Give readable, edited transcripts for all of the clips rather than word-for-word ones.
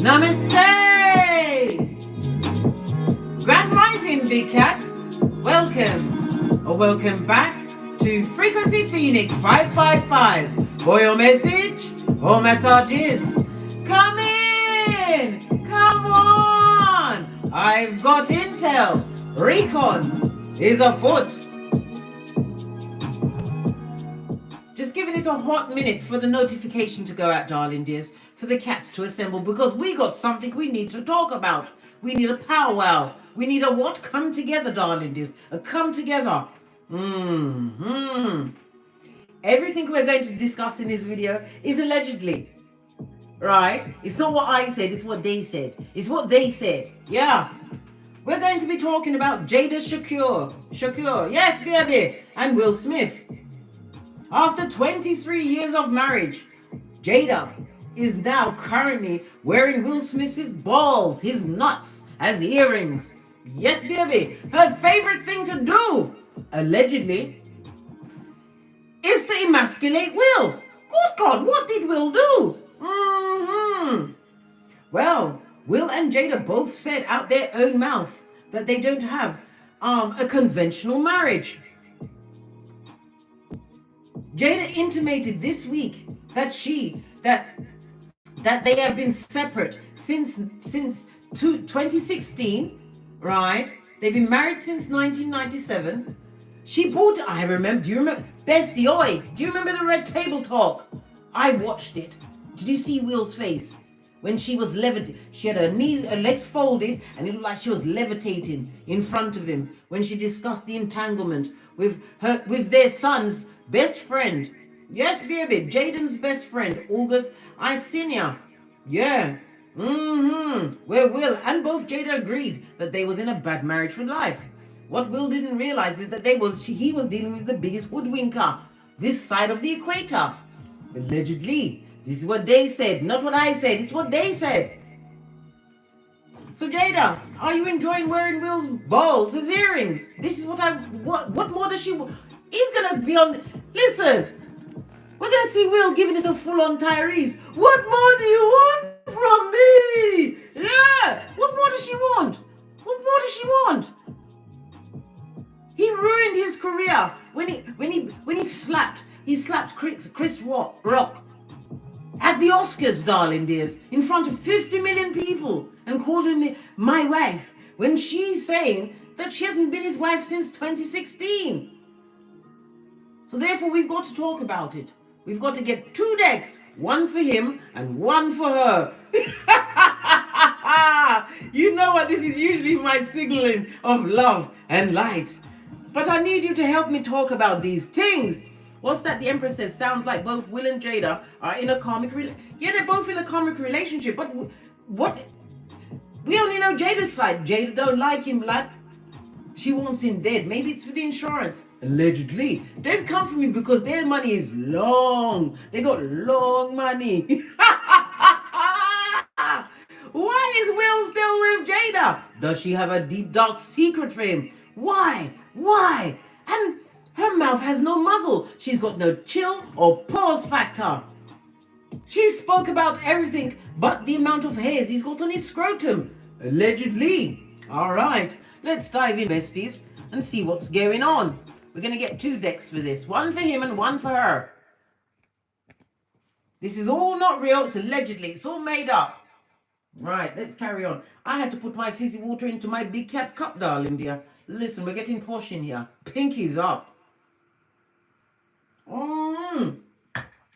Namaste! Grand Rising, Big Cat. Welcome, or welcome back to Frequency Phoenix 555. For your message or messages, come in! Come on! I've got intel. Recon is afoot. Just giving it a hot minute for the notification to go out, darling dears, for the cats to assemble, because we got something we need to talk about. We need a powwow. We need a what? Come together, darling dears. A come together. Everything we're going to discuss in this video is allegedly, right? It's not what I said, it's what they said. It's what they said. Yeah. We're going to be talking about Jada Shakur, yes, baby, and Will Smith. After 23 years of marriage, Jada is now currently wearing Will Smith's balls, his nuts, as earrings. Yes, baby. Her favorite thing to do, allegedly, is to emasculate Will. Good God, what did Will do? Well, Will and Jada both said out their own mouth that they don't have a conventional marriage. Jada intimated this week that that they have been separate since 2016, right? They've been married since 1997. She bought, I remember, do you remember, Bestie, oi, do you remember the Red Table Talk? I watched it. Did you see Will's face? When she was levitating, she had her knees, her legs folded, and it looked like she was levitating in front of him when she discussed the entanglement with their son's best friend. Yes, baby, Jaden's best friend, August Isinia. Yeah. Where Will and both Jada agreed that they was in a bad marriage for life. What Will didn't realize is that he was dealing with the biggest hoodwinker this side of the equator. Allegedly. This is what they said, not what I said. It's what they said. So Jada, are you enjoying wearing Will's balls as earrings? This is what more does she want? He's gonna be on. Listen, we're gonna see Will giving it a full-on Tyrese. What more do you want from me? Yeah. What more does she want? What more does she want? He ruined his career when he slapped Chris Rock at the Oscars, darling dears, in front of 50 million people, and called him my wife when she's saying that she hasn't been his wife since 2016. So therefore, we've got to talk about it. We've got to get 2 decks, one for him and one for her. You know what? This is usually my signaling of love and light. But I need you to help me talk about these things. What's that the Empress says? Sounds like both Will and Jada are in a karmic yeah, they're both in a karmic relationship. But what? We only know Jada's side. Jada don't like him, blood. She wants him dead. Maybe it's for the insurance. Allegedly. Don't come for me because their money is long. They got long money. Why is Will still with Jada? Does she have a deep, dark secret for him? Why? And her mouth has no muzzle. She's got no chill or pause factor. She spoke about everything but the amount of hairs he's got on his scrotum. Allegedly. All right. Let's dive in, besties, and see what's going on. We're going to get 2 decks for this. One for him and one for her. This is all not real. It's allegedly. It's all made up. Right, let's carry on. I had to put my fizzy water into my big cat cup, darling dear. Listen, we're getting posh in here. Pinky's up.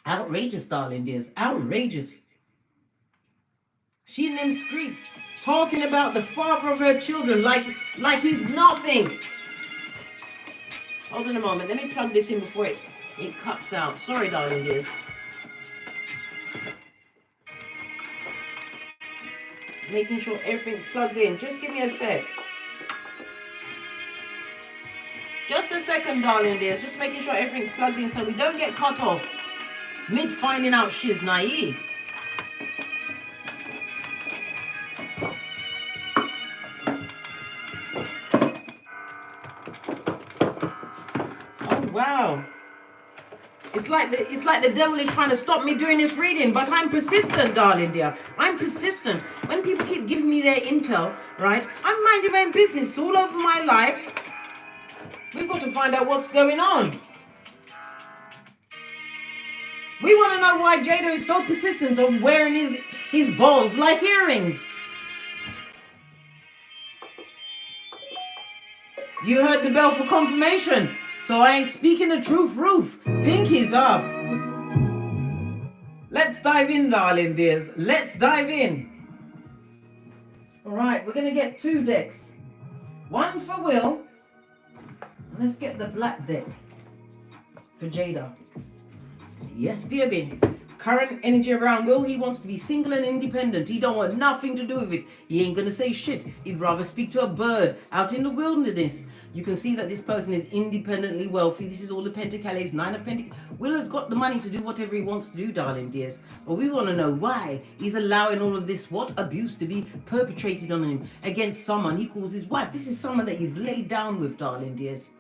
Outrageous, darling dears. Outrageous. She in them streets talking about the father of her children like he's nothing. Hold on a moment. Let me plug this in before it cuts out. Sorry, darling dears. Making sure everything's plugged in. Just give me a sec. Just a second, darling dears. Just making sure everything's plugged in so we don't get cut off mid finding out she's naive. Oh wow. It's like the devil is trying to stop me doing this reading, but I'm persistent, darling dear. I'm persistent. When people keep giving me their intel, right? I'm minding my own business all over my life. We've got to find out what's going on. We want to know why Jada is so persistent of wearing his balls like earrings. You heard the bell for confirmation. So I ain't speaking the truth, Roof. Pinky's up. Let's dive in, darling dears. Let's dive in. All right, we're going to get 2 decks. One for Will. Let's get the black deck for Jada. Yes, baby. Current energy around Will. He wants to be single and independent. He don't want nothing to do with it. He ain't going to say shit. He'd rather speak to a bird out in the wilderness. You can see that this person is independently wealthy. This is all the Pentacles, 9 of Pentacles. Will has got the money to do whatever he wants to do, darling dears. But we want to know why he's allowing all of this, abuse to be perpetrated on him against someone he calls his wife. This is someone that you've laid down with, darling dears.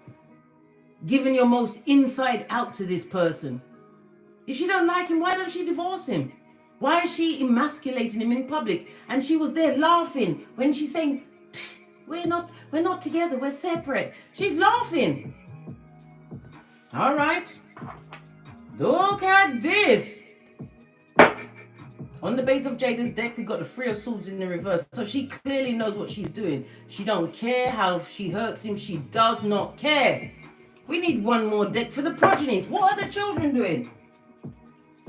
Giving your most inside out to this person. If she don't like him, why don't she divorce him? Why is she emasculating him in public? And she was there laughing when she's saying, we're not together, we're separate. She's laughing. All right. Look at this. On the base of Jada's deck, we got the 3 of Swords in the reverse. So she clearly knows what she's doing. She don't care how she hurts him. She does not care. We need one more deck for the progenies. What are the children doing?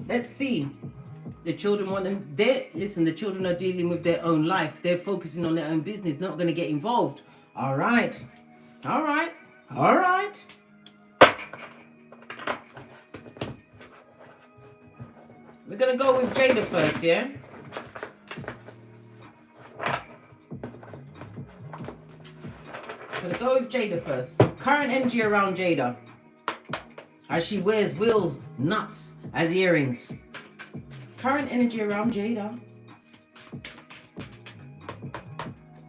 Let's see. The children want them there. Listen, the children are dealing with their own life. They're focusing on their own business, not going to get involved. All right. All right. All right. We're going to go with Jada first, yeah? Going to go with Jada first. Current energy around Jada. As she wears Will's nuts as earrings. Current energy around Jada.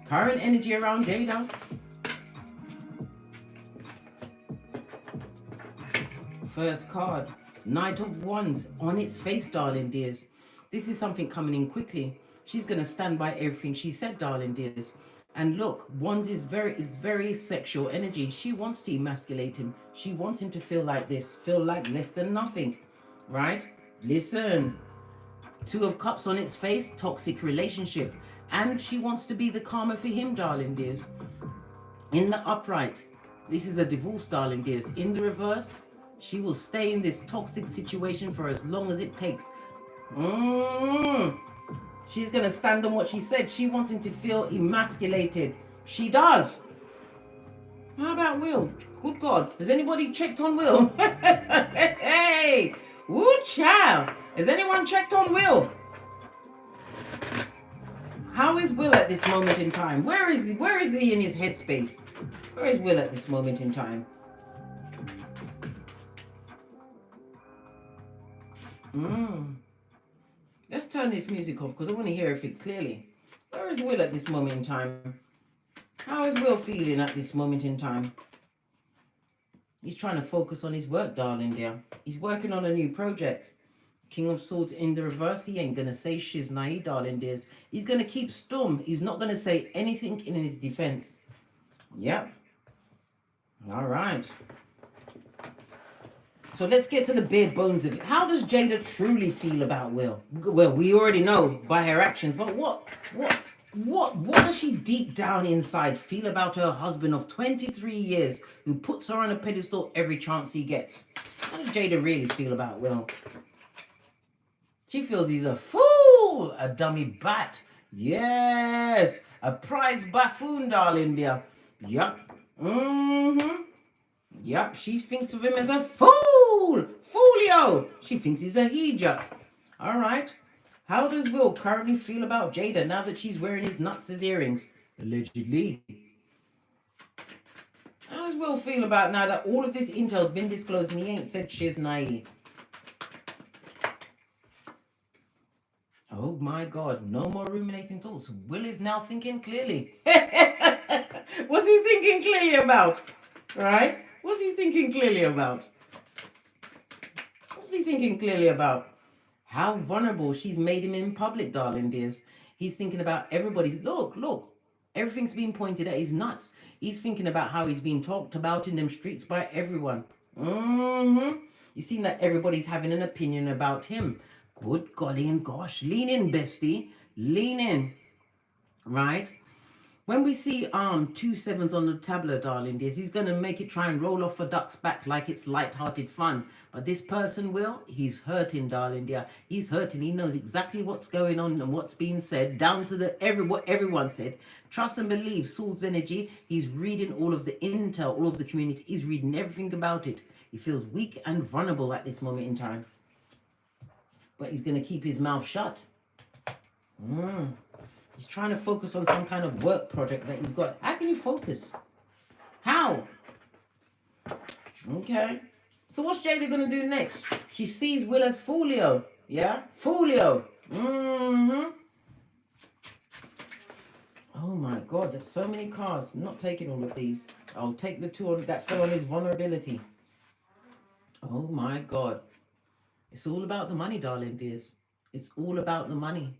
Current energy around Jada. First card. Knight of Wands on its face, darling dears. This is something coming in quickly. She's going to stand by everything she said, darling dears. And look, Wands is very sexual energy. She wants to emasculate him. She wants him to feel like this, feel like less than nothing, right? Listen. 2 of Cups on its face, toxic relationship. And she wants to be the karma for him, darling dears. In the upright, this is a divorce, darling dears. In the reverse, she will stay in this toxic situation for as long as it takes. She's going to stand on what she said. She wants him to feel emasculated. She does. How about Will? Good God. Has anybody checked on Will? Hey! Woo, child. Has anyone checked on Will? How is Will at this moment in time? Where is he in his headspace? Where is Will at this moment in time? Let's turn this music off because I want to hear everything clearly. Where is Will at this moment in time? How is Will feeling at this moment in time? He's trying to focus on his work, darling dear. He's working on a new project. King of Swords in the reverse. He ain't going to say shiznai, darling dears. He's going to keep stum. He's not going to say anything in his defense. Yep. All right. So let's get to the bare bones of it. How does Jada truly feel about Will? Well, we already know by her actions, but what does she deep down inside feel about her husband of 23 years who puts her on a pedestal every chance he gets? How does Jada really feel about Will? She feels he's a fool, a dummy bat. Yes, a prize buffoon, darling dear. Yup. Yup, she thinks of him as a fool. Foolio. She thinks he's a hijat. All right. How does Will currently feel about Jada now that she's wearing his nuts as earrings? Allegedly. How does Will feel about now that all of this intel's been disclosed and he ain't said she's naive? Oh my God, no more ruminating thoughts. Will is now thinking clearly. What's he thinking clearly about? Right? What's he thinking clearly about? What's he thinking clearly about? How vulnerable she's made him in public, darling dears. He's thinking about everybody's, look, everything's being pointed at his nuts. He's thinking about how he's being talked about in them streets by everyone. You seem that everybody's having an opinion about him. Good golly and gosh, lean in, bestie, lean in, right? When we see 2 sevens on the tableau, darling dears, he's going to make it try and roll off a duck's back like it's light-hearted fun. But this person he's hurting, darling dear. He's hurting. He knows exactly what's going on and what's being said, down to what everyone said. Trust and believe, Swords energy. He's reading all of the intel, all of the community. He's reading everything about it. He feels weak and vulnerable at this moment in time. But he's going to keep his mouth shut. He's trying to focus on some kind of work project that he's got. How can you focus? How? Okay. So what's Jada going to do next? She sees Will as Folio. Yeah? Folio. Oh my God. There's so many cards. I'm not taking all of these. I'll take the 2 that fell on his vulnerability. Oh my God. It's all about the money, darling dears. It's all about the money.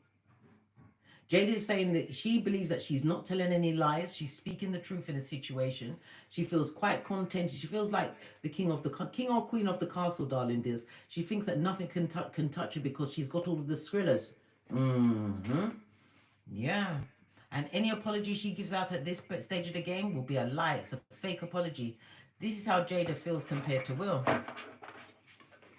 Jada is saying that she believes that she's not telling any lies. She's speaking the truth in a situation. She feels quite contented. She feels like the king or queen of the castle, darling dears. She thinks that nothing can touch her because she's got all of the skrillers. Yeah. And any apology she gives out at this stage of the game will be a lie. It's a fake apology. This is how Jada feels compared to Will.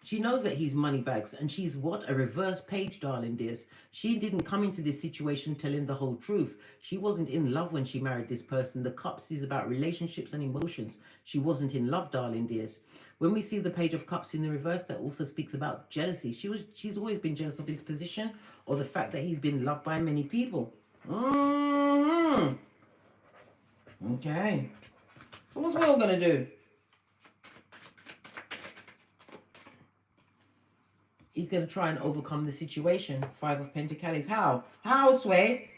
She knows that he's moneybags, and she's what? A reverse page, darling dears. She didn't come into this situation telling the whole truth. She wasn't in love when she married this person. The Cups is about relationships and emotions. She wasn't in love, darling dears. When we see the Page of Cups in the reverse, that also speaks about jealousy. She's always been jealous of his position or the fact that he's been loved by many people. Okay. So what's Will gonna do? He's going to try and overcome the situation. 5 of Pentacles. How? How, Sway?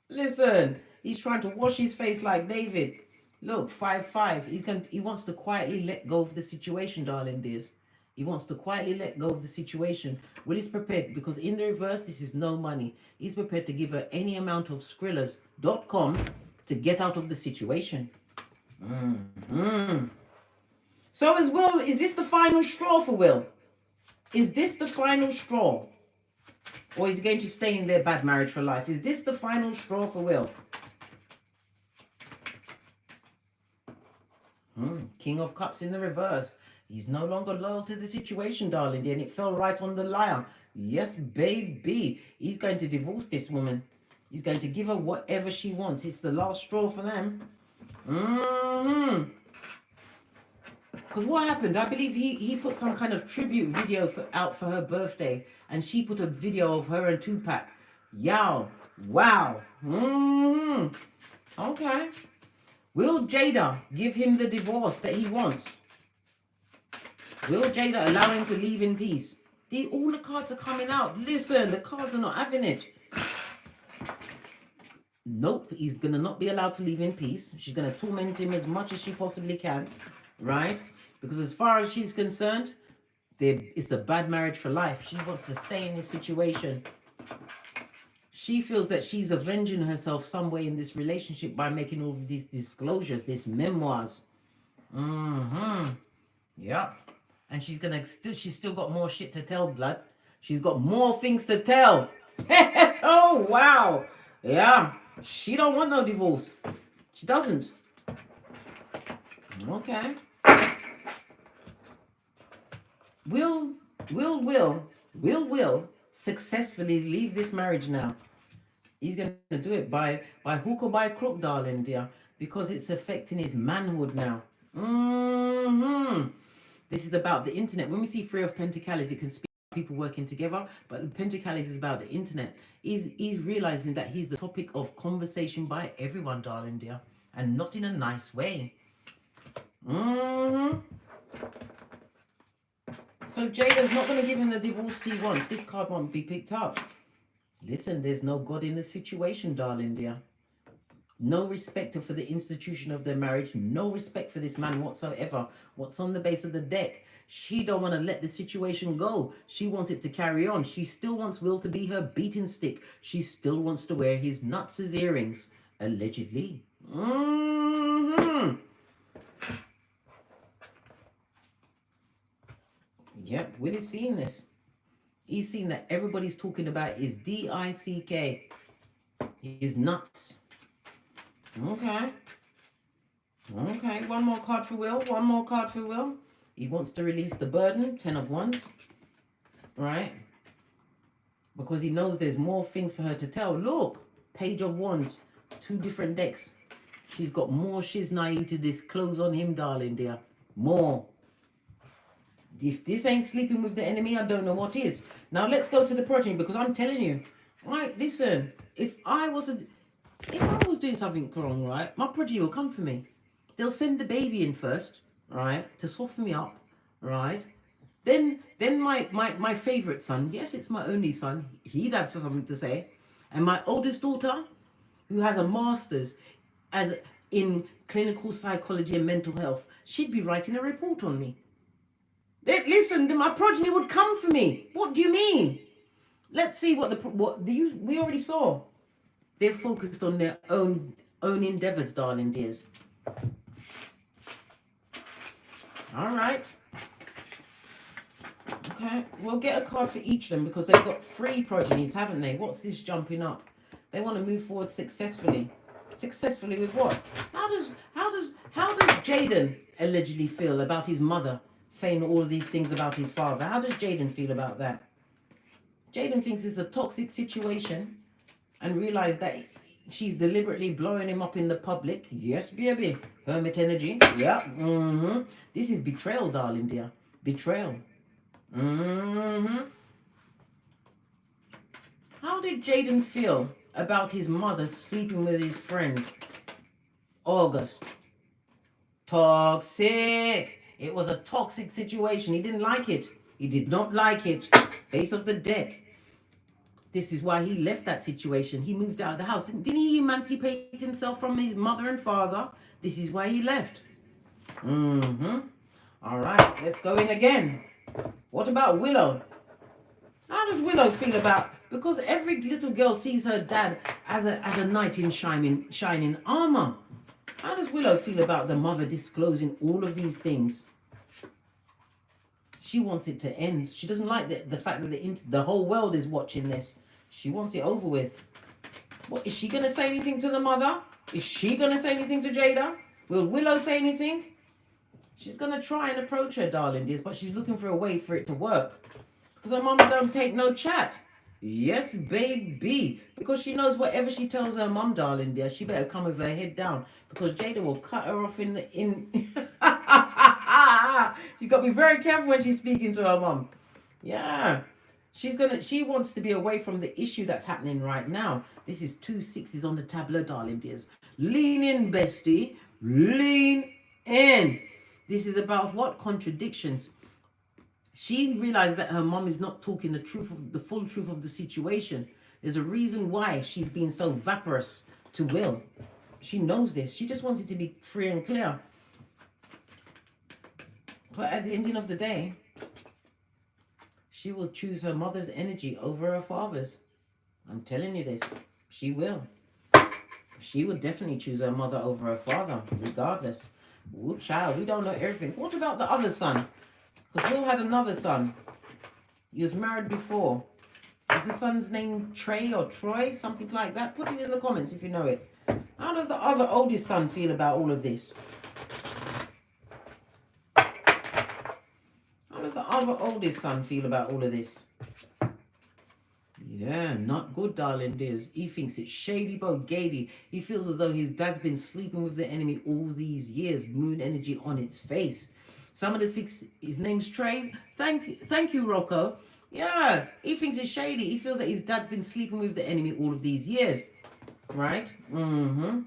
Listen. He's trying to wash his face like David. Look, 5-5. He wants to quietly let go of the situation, darling dears. He wants to quietly let go of the situation. Will is prepared, because in the reverse, this is no money. He's prepared to give her any amount of skrillers.com to get out of the situation. So is Will, is this the final straw for Will? Is this the final straw? Or is he going to stay in their bad marriage for life? Is this the final straw for Will? King of Cups in the reverse. He's no longer loyal to the situation, darling, and it fell right on the liar. Yes, baby. He's going to divorce this woman. He's going to give her whatever she wants. It's the last straw for them. Because what happened, I believe he put some kind of tribute video out for her birthday. And she put a video of her and Tupac. Yow. Wow. Okay. Will Jada give him the divorce that he wants? Will Jada allow him to leave in peace? All the cards are coming out. Listen, the cards are not having it. Nope, he's going to not be allowed to leave in peace. She's going to torment him as much as she possibly can. Right? Because as far as she's concerned, it's the bad marriage for life. She wants to stay in this situation. She feels that she's avenging herself some way in this relationship by making all of these disclosures, these memoirs. Yeah. And she's still got more shit to tell, blood. She's got more things to tell. Oh, wow. Yeah. She don't want no divorce. She doesn't. Okay. Will successfully leave this marriage now. He's going to do it by hook or by crook, darling dear, because it's affecting his manhood now. This is about the internet. When we see 3 of Pentacles, it can speak about people working together, but Pentacles is about the internet. He's realizing that he's the topic of conversation by everyone, darling dear, and not in a nice way. Mm-hmm. So Jada's not going to give him the divorce he wants. This card won't be picked up. Listen, there's no God in the situation, darling dear. No respect for the institution of their marriage. No respect for this man whatsoever. What's on the base of the deck? She don't want to let the situation go. She wants it to carry on. She still wants Will to be her beating stick. She still wants to wear his nuts as earrings. Allegedly. Mm-hmm. Yep, Will is seeing this. He's seen that everybody's talking about his D-I-C-K. His nuts. Okay. Okay, one more card for Will. One more card for Will. He wants to release the burden. 10 of Wands. Right? Because he knows there's more things for her to tell. Look. Page of Wands. 2 different decks. She's got more shiznai to disclose on him, darling dear. More. If this ain't sleeping with the enemy, I don't know what is. Now let's go to the progeny, because I'm telling you. Right, listen. If I was doing something wrong, right, my progeny will come for me. They'll send the baby in first, right, to soften me up, right? Then my favorite son, yes, it's my only son, he'd have something to say. And my oldest daughter, who has a master's in clinical psychology and mental health, she'd be writing a report on me. Listen, my progeny would come for me. What do you mean? Let's see we already saw. They're focused on their own endeavors, darling dears. All right. Okay, we'll get a card for each of them because they've got 3 progenies, haven't they? What's this jumping up? They want to move forward successfully. Successfully with what? How does Jaden allegedly feel about his mother saying all of these things about his father? How does Jaden feel about that? Jaden thinks it's a toxic situation and realize that she's deliberately blowing him up in the public. Yes, baby. Hermit energy. Yeah. Mm-hmm. This is betrayal, darling dear. Betrayal. Mm-hmm. How did Jaden feel about his mother sleeping with his friend, August? Toxic. It was a toxic situation. He didn't like it. He did not like it. Base of the deck. This is why he left that situation. He moved out of the house. Didn't he emancipate himself from his mother and father? This is why he left. Mm-hmm. All right, let's go in again. What about Willow? How does Willow feel about... Because every little girl sees her dad as a knight in shining armor. How does Willow feel about the mother disclosing all of these things? She wants it to end. She doesn't like the fact that the whole world is watching this. She wants it over with. What, is she going to say anything to the mother? Is she going to say anything to Jada? Will Willow say anything? She's going to try and approach her, darling dears, but she's looking for a way for it to work. Because her mama don't take no chat. Yes, baby. Because she knows whatever she tells her mum, darling dear, she better come with her head down. Because Jada will cut her off in... You got to be very careful when she's speaking to her mum. Yeah. She wants to be away from the issue that's happening right now. This is 2 6s on the tableau, darling dears. Lean in, bestie. Lean in. This is about what? Contradictions. She realized that her mom is not talking the full truth of the situation. There's a reason why she's being so vaporous to Will. She knows this. She just wants it to be free and clear. But at the ending of the day, she will choose her mother's energy over her father's. I'm telling you this. She will. She would definitely choose her mother over her father, regardless. Ooh, child, we don't know everything. What about the other son? Because Will had another son. He was married before. Is the son's name Trey or Troy? Something like that? Put it in the comments if you know it. How does the other oldest son feel about all of this? How does the other oldest son feel about all of this? Yeah, not good, darling dears. He thinks it's shady bogady. He feels as though his dad's been sleeping with the enemy all these years. Moon energy on its face. Somebody thinks his name's Trey. Thank you, Rocco. Yeah, he thinks it's shady. He feels that his dad's been sleeping with the enemy all of these years. Right? Mm-hmm.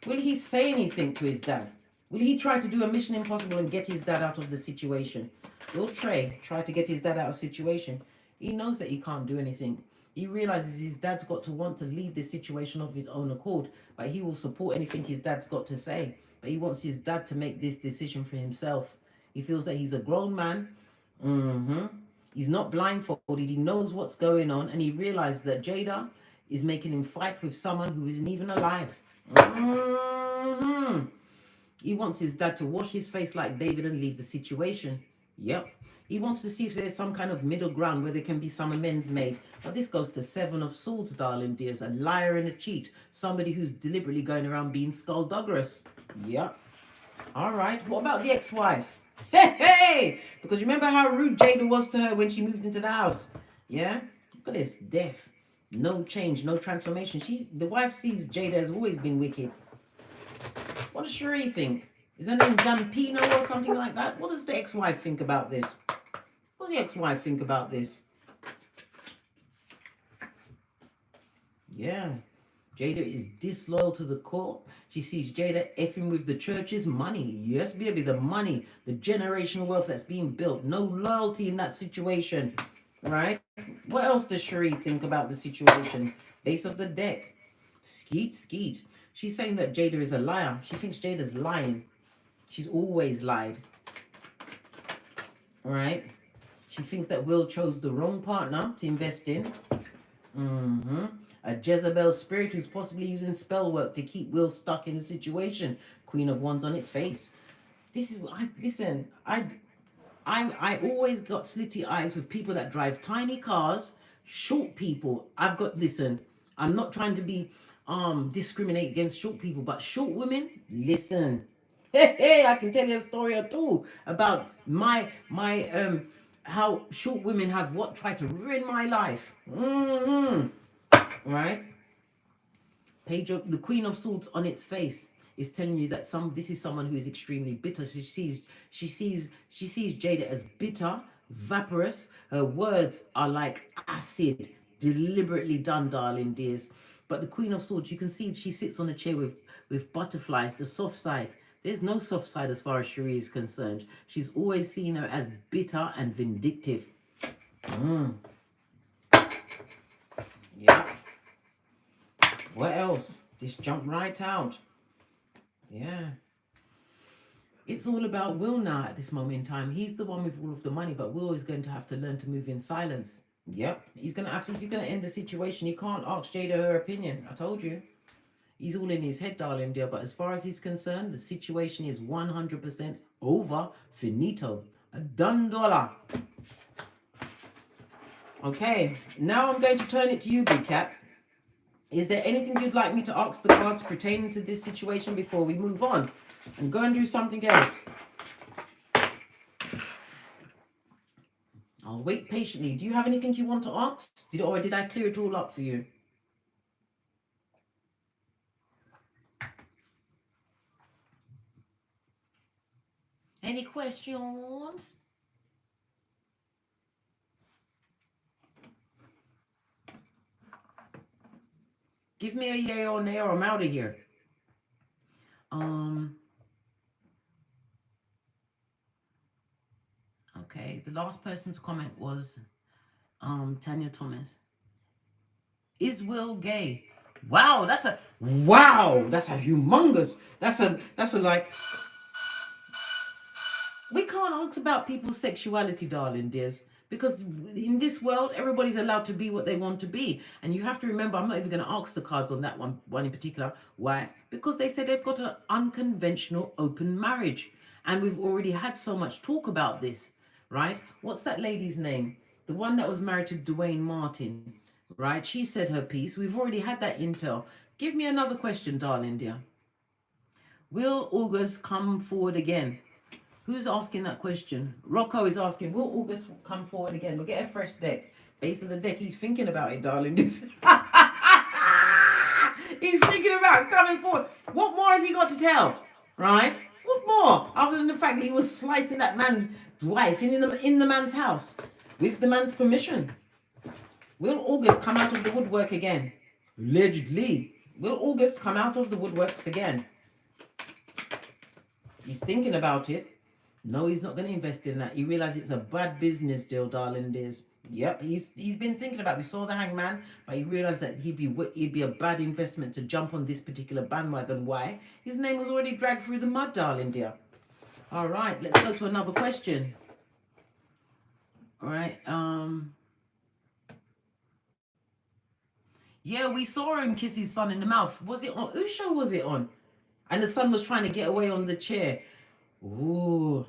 Will he say anything to his dad? Will he try to do a mission impossible and get his dad out of the situation? Will Trey try to get his dad out of the situation? He knows that he can't do anything. He realizes his dad's got to want to leave this situation of his own accord, but he will support anything his dad's got to say. But he wants his dad to make this decision for himself. He feels that he's a grown man. He's not blindfolded. He knows what's going on, and he realizes that Jada is making him fight with someone who isn't even alive. He wants his dad to wash his face like David and leave the situation. Yep. He wants to see if there's some kind of middle ground where there can be some amends made. But this goes to Seven of Swords, darling dears. A liar and a cheat. Somebody who's deliberately going around being skullduggerous. Yep. All right. What about the ex-wife? Hey! Because remember how rude Jada was to her when she moved into the house? Yeah? Look at this. Death. No change. No transformation. The wife sees Jada has always been wicked. What does Cherie think? Is her name Zampino or something like that? What does the ex-wife think about this? What does the ex-wife think about this? Yeah. Jada is disloyal to the core. She sees Jada effing with the church's money. Yes, baby, the money, the generational wealth that's being built. No loyalty in that situation, right? What else does Cherie think about the situation? Base of the deck. Skeet, skeet. She's saying that Jada is a liar. She thinks Jada's lying. She's always lied. Right? She thinks that Will chose the wrong partner to invest in. A Jezebel spirit who's possibly using spell work to keep Will stuck in the situation. Queen of Wands on its face. This is listen. I always got slitty eyes with people that drive tiny cars, short people. Listen. I'm not trying to be discriminate against short people, but short women, listen. Hey, I can tell you a story or two about my how short women have tried to ruin my life. Right? Page of the Queen of Swords on its face is telling you that this is someone who is extremely bitter. She sees Jada as bitter, vaporous. Her words are like acid, deliberately done, darling dears. But the Queen of Swords, you can see she sits on a chair with butterflies, the soft side. There's no soft side as far as Cherie is concerned. She's always seen her as bitter and vindictive. Yeah. What else? This jumped right out. Yeah. It's all about Will now at this moment in time. He's the one with all of the money, but Will is going to have to learn to move in silence. Yep. He's going to have to, if he's going to end the situation, he can't ask Jada her opinion. I told you. He's all in his head, darling dear. But as far as he's concerned, the situation is 100% over. Finito. A done dollar. Okay. Now I'm going to turn it to you, Big Cat. Is there anything you'd like me to ask the cards pertaining to this situation before we move on and go and do something else? I'll wait patiently. Do you have anything you want to ask? Or did I clear it all up for you? Any questions? Give me a yay or nay or I'm out of here. Okay, the last person to comment was Tanya Thomas. Is Will gay? Wow, that's a humongous. That's a like. We can't ask about people's sexuality, darling dears, because in this world, everybody's allowed to be what they want to be. And you have to remember, I'm not even going to ask the cards on that one in particular. Why? Because they said they've got an unconventional open marriage. And we've already had so much talk about this, right? What's that lady's name? The one that was married to Dwayne Martin, right? She said her piece. We've already had that intel. Give me another question, darling dear. Will August come forward again? Who's asking that question? Rocco is asking, will August come forward again? We'll get a fresh deck. Base of the deck, he's thinking about it, darling. He's thinking about coming forward. What more has he got to tell? Right? What more? Other than the fact that he was slicing that man's wife in the man's house with the man's permission. Will August come out of the woodwork again? Allegedly. Will August come out of the woodworks again? He's thinking about it. No, he's not going to invest in that. He realized it's a bad business deal, darling dears. Yep, he's been thinking about it. We saw the Hangman, but he realized that he'd be a bad investment to jump on this particular bandwagon. Why? His name was already dragged through the mud, darling dear. All right, let's go to another question. All right, yeah, we saw him kiss his son in the mouth. Was it on? Whose show was it on? And the son was trying to get away on the chair. Ooh.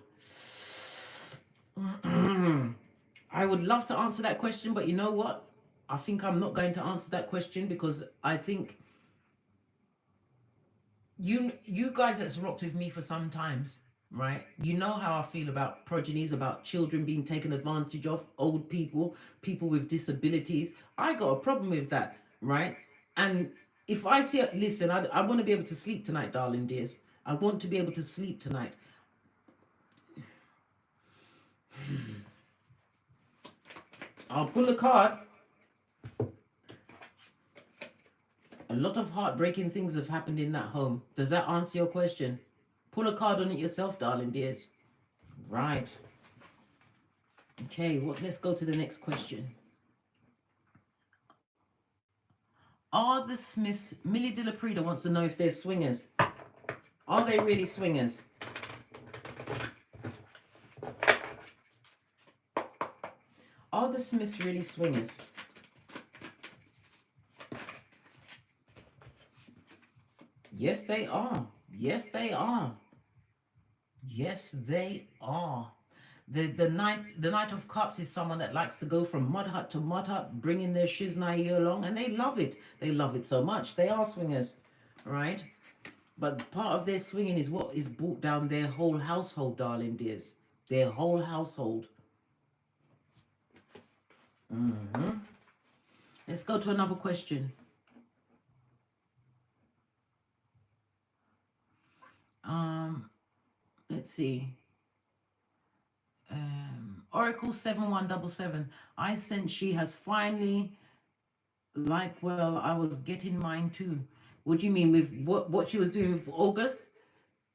I would love to answer that question, but you know what? I think I'm not going to answer that question because I think you guys that's rocked with me for some times, right? You know how I feel about progenies, about children being taken advantage of, old people, people with disabilities. I got a problem with that, right? And if I see it, listen, I want to be able to sleep tonight, darling dears. I want to be able to sleep tonight. I'll pull a card. A lot of heartbreaking things have happened in that home. Does that answer your question? Pull a card on it yourself, darling dears. Right. Okay, let's go to the next question. Are the Smiths, Millie de la Prida wants to know if they're swingers. Are they really swingers? Are the Smiths really swingers? Yes, they are. Yes, they are. Yes, they are. The Knight of Cups is someone that likes to go from mud hut to mud hut, bringing their shiznai along, and they love it. They love it so much. They are swingers, right? But part of their swinging is what is brought down their whole household, darling dears. Their whole household. Let's go to another question. Let's see. Oracle 7177. I sense she has finally, well, I was getting mine too. What do you mean with what she was doing with August?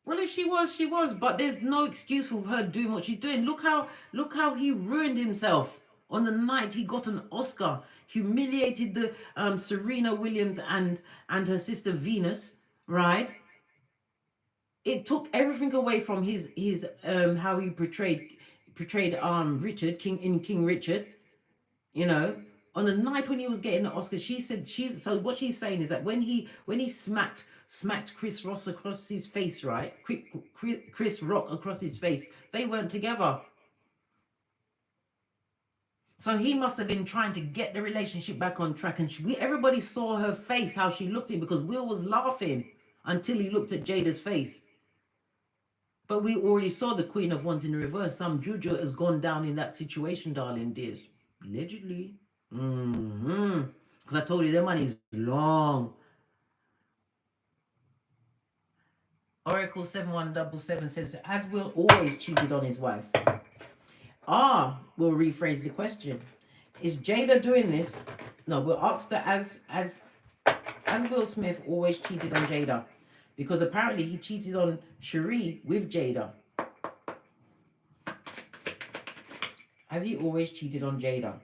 Well, if she was, she was. But there's no excuse for her doing what she's doing. Look how he ruined himself on the night he got an Oscar. Humiliated the Serena Williams and her sister Venus, right? It took everything away from his how he portrayed Richard King Richard, you know, on the night when he was getting the Oscar. She said so what she's saying is that when he smacked Chris Rock across his face, right? Chris Rock across his face, they weren't together. So he must have been trying to get the relationship back on track, and everybody saw her face, how she looked at him, because Will was laughing until he looked at Jada's face. But we already saw the Queen of Wands in reverse. Some juju has gone down in that situation, darling dears. Allegedly. Because I told you their money is long. Oracle 7177 says, has Will always cheated on his wife? We'll rephrase the question. Is Jada doing this? No, we'll ask that as Will Smith always cheated on Jada. Because apparently he cheated on Cherie with Jada. Has he always cheated on Jada?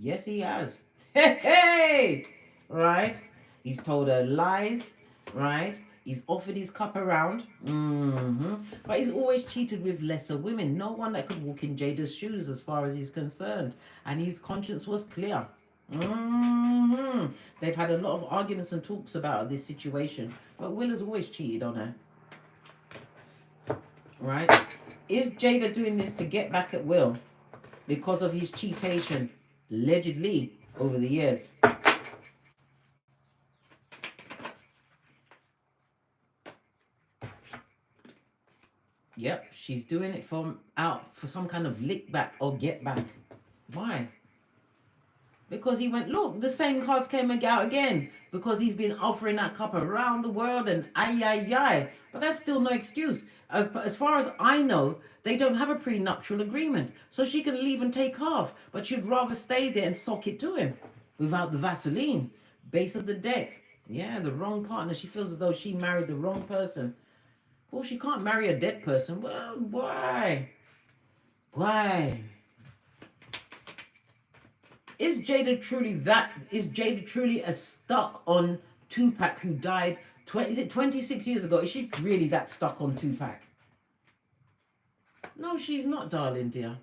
Yes, he has. Hey! Right? He's told her lies, right? He's offered his cup around. But he's always cheated with lesser women. No one that could walk in Jada's shoes as far as he's concerned. And his conscience was clear. They've had a lot of arguments and talks about this situation, but Will has always cheated on her, right? Is Jada doing this to get back at Will because of his cheatation, allegedly, over the years? Yep, she's doing it for some kind of lick back or get back. Why? Because he went, look, the same cards came out again. Because he's been offering that cup around the world and ay. But that's still no excuse. As far as I know, they don't have a prenuptial agreement. So she can leave and take half. But she'd rather stay there and sock it to him. Without the Vaseline. Base of the deck. Yeah, the wrong partner. She feels as though she married the wrong person. Well, she can't marry a dead person. Well, why? Why? Is Jada truly as stuck on Tupac, who died 26 years ago? Is she really that stuck on Tupac? No, she's not, darling dear.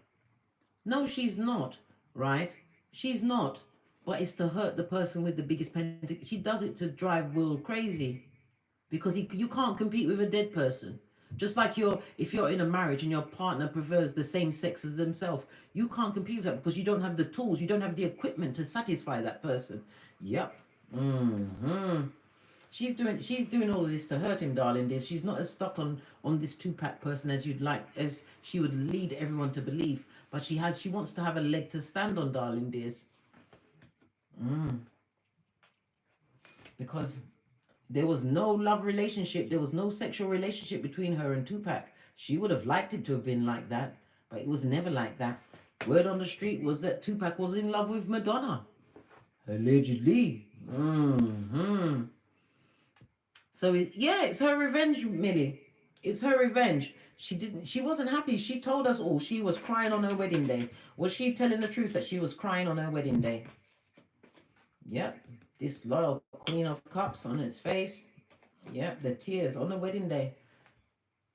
No, she's not, right? She's not. But it's to hurt the person with the biggest pentacle. She does it to drive Will crazy, because you can't compete with a dead person. Just like if you're in a marriage and your partner prefers the same sex as themselves, you can't compete with that because you don't have the tools, you don't have the equipment to satisfy that person. Yep. She's doing all of this to hurt him, darling dear. She's not as stuck on this Tupac person as she would lead everyone to believe. But she wants to have a leg to stand on, darling dears. Because there was no love relationship, there was no sexual relationship between her and Tupac. She would have liked it to have been like that, but it was never like that. Word on the street was that Tupac was in love with Madonna. Allegedly. So it's her revenge, Millie. It's her revenge. She wasn't happy. She told us all she was crying on her wedding day. Was she telling the truth that she was crying on her wedding day? Yep. This loyal Queen of Cups on his face. Yep, the tears on the wedding day.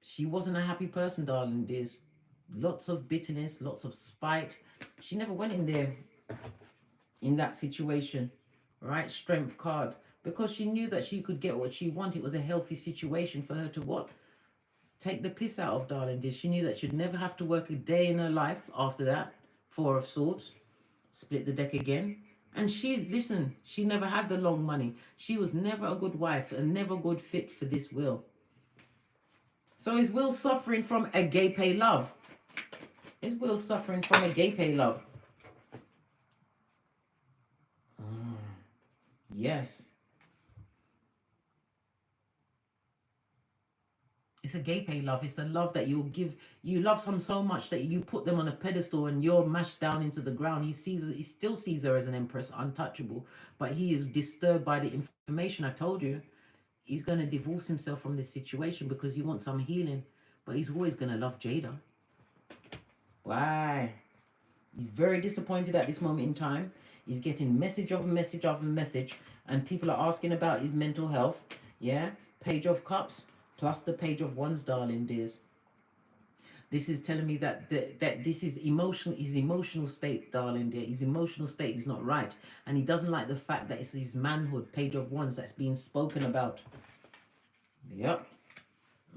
She wasn't a happy person, darling dears. Lots of bitterness, lots of spite. She never went in there in that situation. Right? Strength card. Because she knew that she could get what she wanted. It was a healthy situation for her to what? Take the piss out of, darling dear. She knew that she'd never have to work a day in her life after that. Four of Swords. Split the deck again. And she never had the long money. She was never a good wife and never a good fit for this Will. So is Will suffering from agape love? Is Will suffering from agape love? Yes. It's agape love. It's the love that you'll give. You love someone so much that you put them on a pedestal and you're mashed down into the ground. He still sees her as an empress, untouchable, but he is disturbed by the information I told you. He's going to divorce himself from this situation because he wants some healing, but he's always going to love Jada. Why? He's very disappointed at this moment in time. He's getting message of message of message, and people are asking about his mental health. Yeah, Page of Cups plus the Page of Wands, darling dears. This is telling me that this is his emotional state, darling dear. His emotional state is not right, and he doesn't like the fact that it's his manhood, Page of Wands, that's being spoken about. Yep.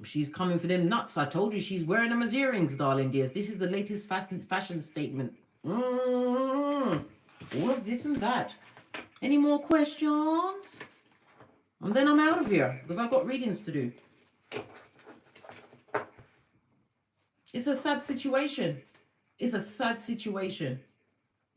She's coming for them nuts. I told you she's wearing them as earrings, darling dears. This is the latest fashion statement. All of this and that. Any more questions? And then I'm out of here because I've got readings to do. It's a sad situation. It's a sad situation.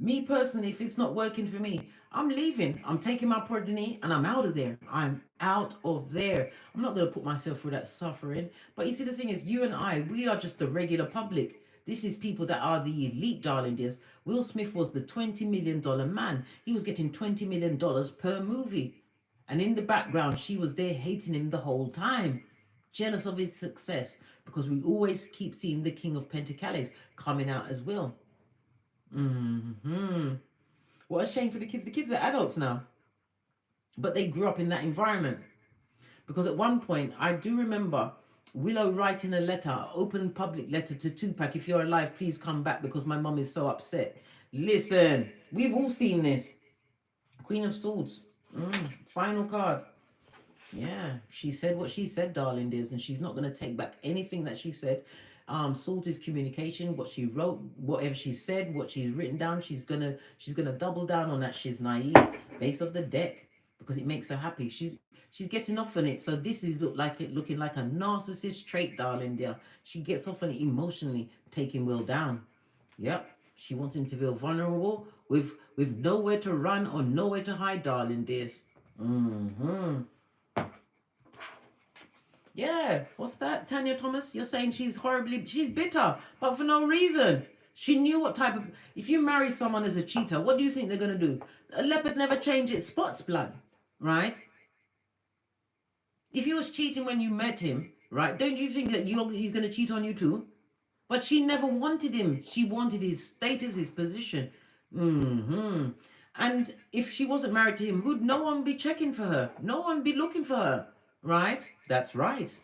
Me personally, if it's not working for me, I'm leaving. I'm taking my progeny and I'm out of there. I'm out of there. I'm not going to put myself through that suffering. But you see, the thing is, you and I, we are just the regular public. This is people that are the elite, darling dears. Will Smith was the $20 million man. He was getting $20 million per movie. And in the background, she was there hating him the whole time. Jealous of his success. Because we always keep seeing the King of Pentacles coming out as well. What a shame for the kids. The kids are adults now. But they grew up in that environment. Because at one point, I do remember Willow writing a letter, open public letter to Tupac. If you're alive, please come back because my mum is so upset. Listen, we've all seen this. Queen of Swords. Final card. Yeah, she said what she said, darling dears, and she's not going to take back anything that she said. Swords is communication. What she wrote, whatever she said, what she's written down, she's gonna double down on that. She's naive. Base of the deck, because it makes her happy. She's getting off on it. So this is looking like a narcissist trait, darling dear. She gets off on it emotionally, taking Will down. Yep. She wants him to feel vulnerable with nowhere to run or nowhere to hide, darling dears. Yeah, what's that, Tanya Thomas? You're saying she's bitter, but for no reason. She knew what type of... If you marry someone as a cheater, what do you think they're going to do? A leopard never changes its spots, blood, right? If he was cheating when you met him, right? Don't you think that he's going to cheat on you too? But she never wanted him. She wanted his status, his position. And if she wasn't married to him, would no one be checking for her? No one be looking for her, right? That's right.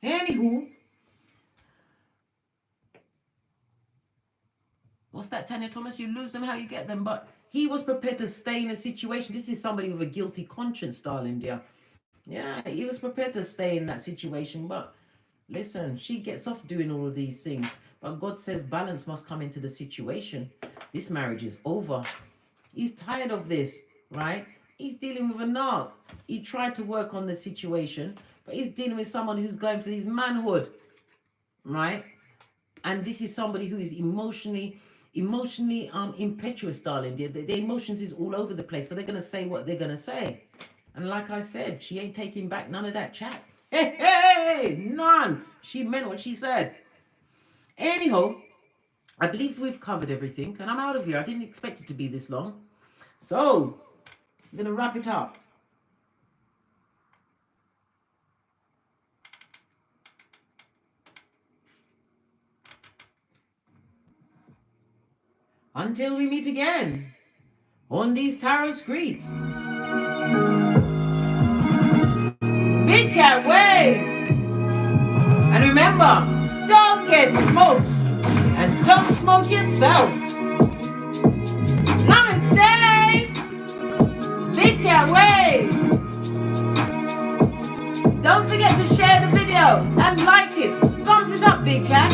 Anywho, what's that, Tanya Thomas? You lose them, how you get them. But he was prepared to stay in a situation. This is somebody with a guilty conscience, darling dear. Yeah, he was prepared to stay in that situation. But listen, she gets off doing all of these things. But God says balance must come into the situation. This marriage is over. He's tired of this, right? He's dealing with a narc. He tried to work on the situation, but he's dealing with someone who's going for his manhood, right? And this is somebody who is emotionally impetuous, darling. The emotions is all over the place. So they're going to say what they're going to say. And like I said, she ain't taking back none of that chat. Hey, none. She meant what she said. Anyhow, I believe we've covered everything. And I'm out of here. I didn't expect it to be this long. So, I'm going to wrap it up. Until we meet again on these tarot streets. Big cat wave. And remember, don't get smoked. And don't smoke yourself. Namaste. Big cat wave. Don't forget to share the video and like it. Thumbs it up, Big Cat.